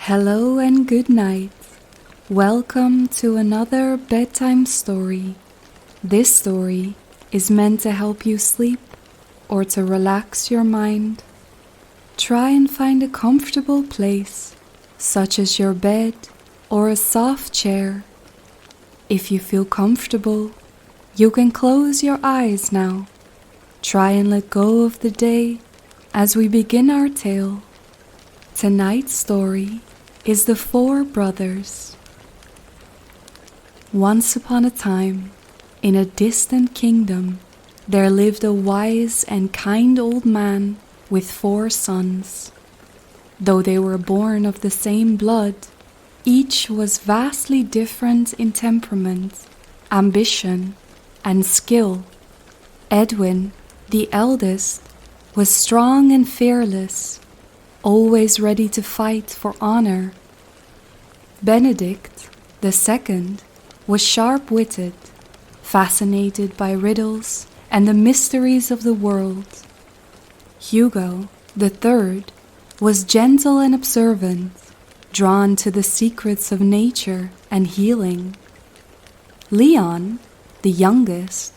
Hello and good night. Welcome to another bedtime story. This story is meant to help you sleep or to relax your mind. Try and find a comfortable place, such as your bed or a soft chair. If you feel comfortable, you can close your eyes now. Try and let go of the day as we begin our tale. Tonight's story is The Four Brothers. Once upon a time, in a distant kingdom, there lived a wise and kind old man with 4 sons. Though they were born of the same blood, each was vastly different in temperament, ambition, and skill. Edwin, the eldest, was strong and fearless, always ready to fight for honor. Benedict, the second, was sharp-witted, fascinated by riddles and the mysteries of the world. Hugo, the third, was gentle and observant, drawn to the secrets of nature and healing. Leon, the youngest,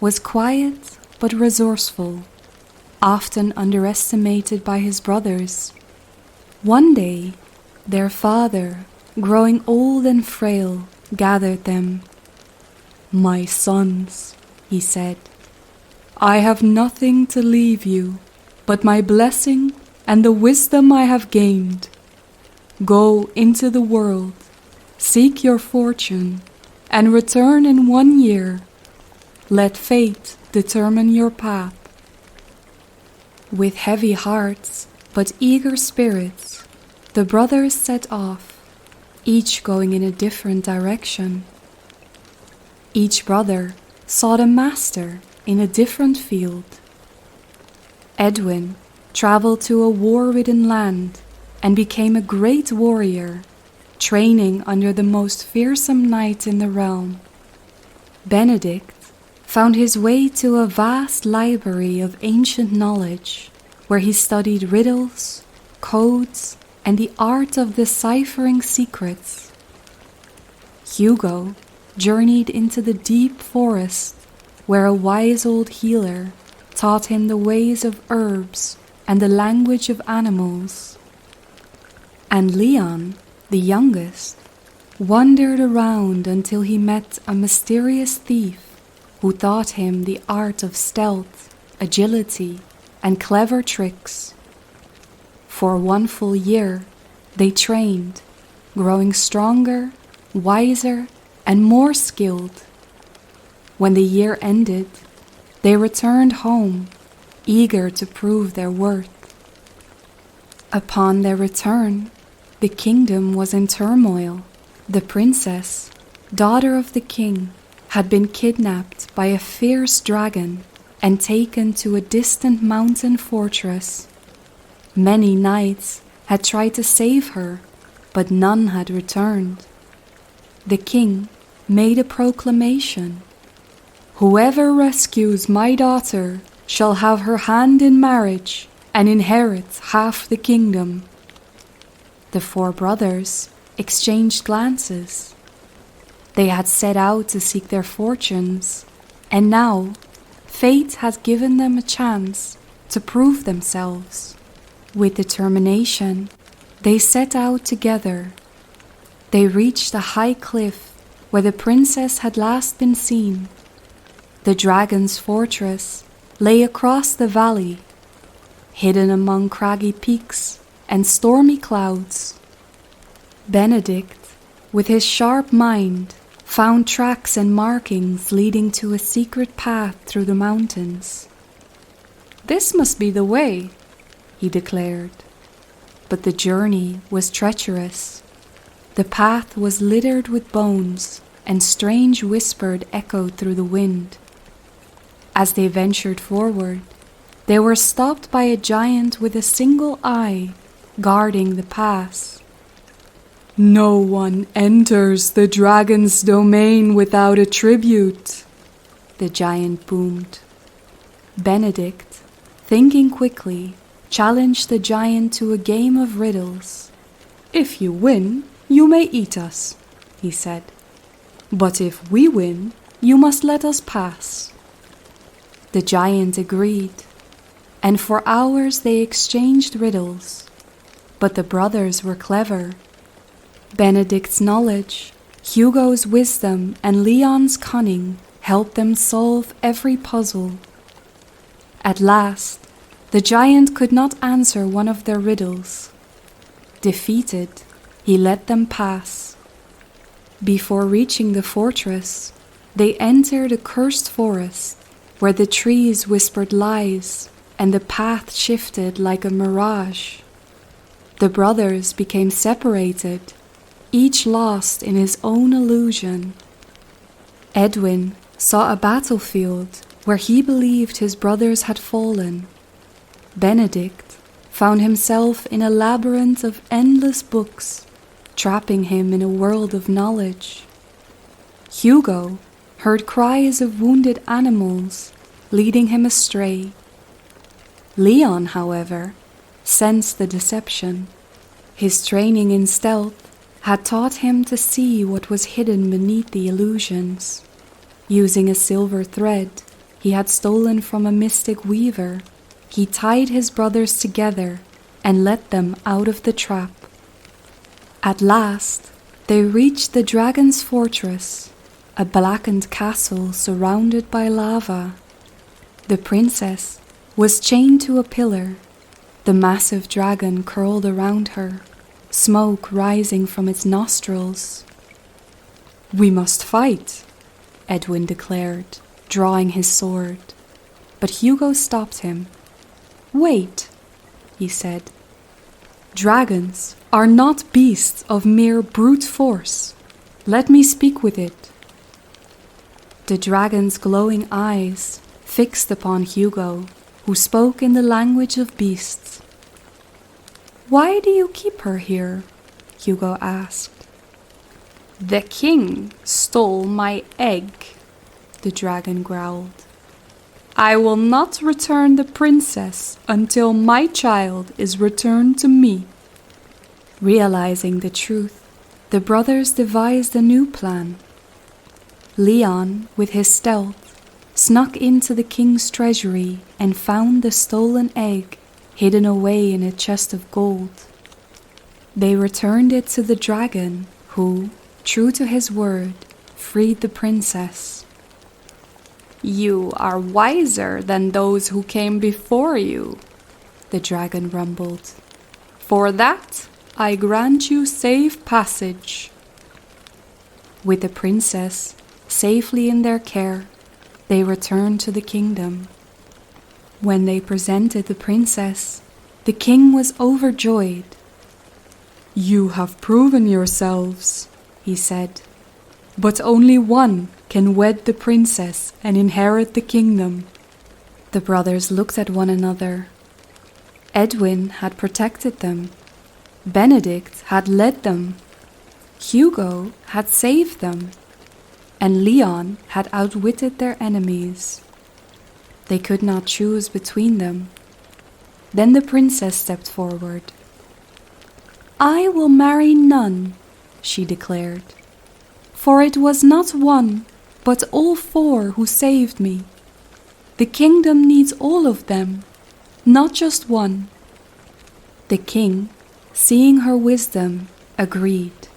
was quiet but resourceful, often underestimated by his brothers. One day, their father, growing old and frail, gathered them. "My sons," he said, "I have nothing to leave you but my blessing and the wisdom I have gained. Go into the world, seek your fortune, and return in 1 year. Let fate determine your path." With heavy hearts but eager spirits, the brothers set off, each going in a different direction. Each brother sought a master in a different field. Edwin traveled to a war-ridden land and became a great warrior, training under the most fearsome knight in the realm. Benedict found his way to a vast library of ancient knowledge, where he studied riddles, codes, and the art of deciphering secrets. Hugo journeyed into the deep forest, where a wise old healer taught him the ways of herbs and the language of animals. And Leon, the youngest, wandered around until he met a mysterious thief who taught him the art of stealth, agility, and clever tricks. For 1 full year, they trained, growing stronger, wiser, and more skilled. When the year ended, they returned home, eager to prove their worth. Upon their return, the kingdom was in turmoil. The princess, daughter of the king, had been kidnapped by a fierce dragon and taken to a distant mountain fortress. Many knights had tried to save her, but none had returned. The king made a proclamation: "Whoever rescues my daughter shall have her hand in marriage and inherit half the kingdom." The 4 brothers exchanged glances. They had set out to seek their fortunes, and now fate had given them a chance to prove themselves. With determination, they set out together. They reached a high cliff where the princess had last been seen. The dragon's fortress lay across the valley, hidden among craggy peaks and stormy clouds. Benedict, with his sharp mind, found tracks and markings leading to a secret path through the mountains. "This must be the way," he declared. But the journey was treacherous. The path was littered with bones, and strange whispers echoed through the wind. As they ventured forward, they were stopped by a giant with a single eye, guarding the pass. "No one enters the dragon's domain without a tribute," the giant boomed. Benedict, thinking quickly, challenged the giant to a game of riddles. "If you win, you may eat us," he said. "But if we win, you must let us pass." The giant agreed, and for hours they exchanged riddles. But the brothers were clever. Benedict's knowledge, Hugo's wisdom, and Leon's cunning helped them solve every puzzle. At last, the giant could not answer one of their riddles. Defeated, he let them pass. Before reaching the fortress, they entered a cursed forest where the trees whispered lies and the path shifted like a mirage. The brothers became separated, each lost in his own illusion. Edwin saw a battlefield where he believed his brothers had fallen. Benedict found himself in a labyrinth of endless books, trapping him in a world of knowledge. Hugo heard cries of wounded animals, leading him astray. Leon, however, sensed the deception. His training in stealth had taught him to see what was hidden beneath the illusions. Using a silver thread he had stolen from a mystic weaver, he tied his brothers together and let them out of the trap. At last, they reached the dragon's fortress, a blackened castle surrounded by lava. The princess was chained to a pillar. The massive dragon curled around her, smoke rising from its nostrils. "We must fight," Edwin declared, drawing his sword. But Hugo stopped him. "Wait," he said. "Dragons are not beasts of mere brute force. Let me speak with it." The dragon's glowing eyes fixed upon Hugo, who spoke in the language of beasts. "Why do you keep her here?" Hugo asked. "The king stole my egg," the dragon growled. "I will not return the princess until my child is returned to me." Realizing the truth, the brothers devised a new plan. Leon, with his stealth, snuck into the king's treasury and found the stolen egg hidden away in a chest of gold. They returned it to the dragon, who, true to his word, freed the princess. "You are wiser than those who came before you," the dragon rumbled. "For that, I grant you safe passage." With the princess safely in their care, they returned to the kingdom. When they presented the princess, the king was overjoyed. "You have proven yourselves," he said, "but only one can wed the princess and inherit the kingdom." The brothers looked at one another. Edwin had protected them. Benedict had led them. Hugo had saved them. And Leon had outwitted their enemies. They could not choose between them. Then the princess stepped forward. "I will marry none," she declared, "for it was not one, but all four who saved me. The kingdom needs all of them, not just one." The king, seeing her wisdom, agreed.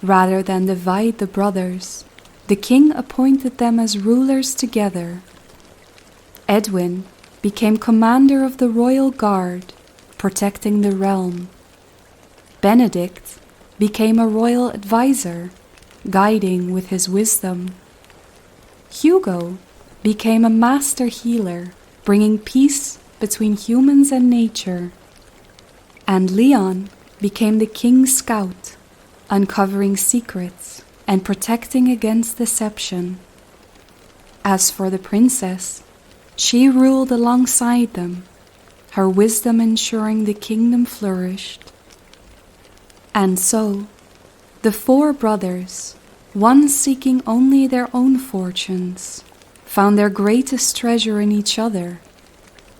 Rather than divide the brothers, the king appointed them as rulers together. Edwin became commander of the royal guard, protecting the realm. Benedict became a royal advisor, guiding with his wisdom. Hugo became a master healer, bringing peace between humans and nature. And Leon became the king's scout, uncovering secrets and protecting against deception. As for the princess, she ruled alongside them, her wisdom ensuring the kingdom flourished. And so, the four brothers, one seeking only their own fortunes, found their greatest treasure in each other,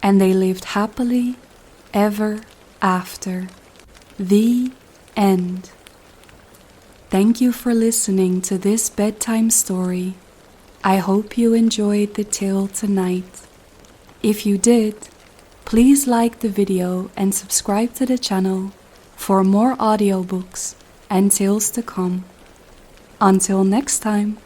and they lived happily ever after. The End. Thank you for listening to this bedtime story. I hope you enjoyed the tale tonight. If you did, please like the video and subscribe to the channel for more audiobooks and tales to come. Until next time.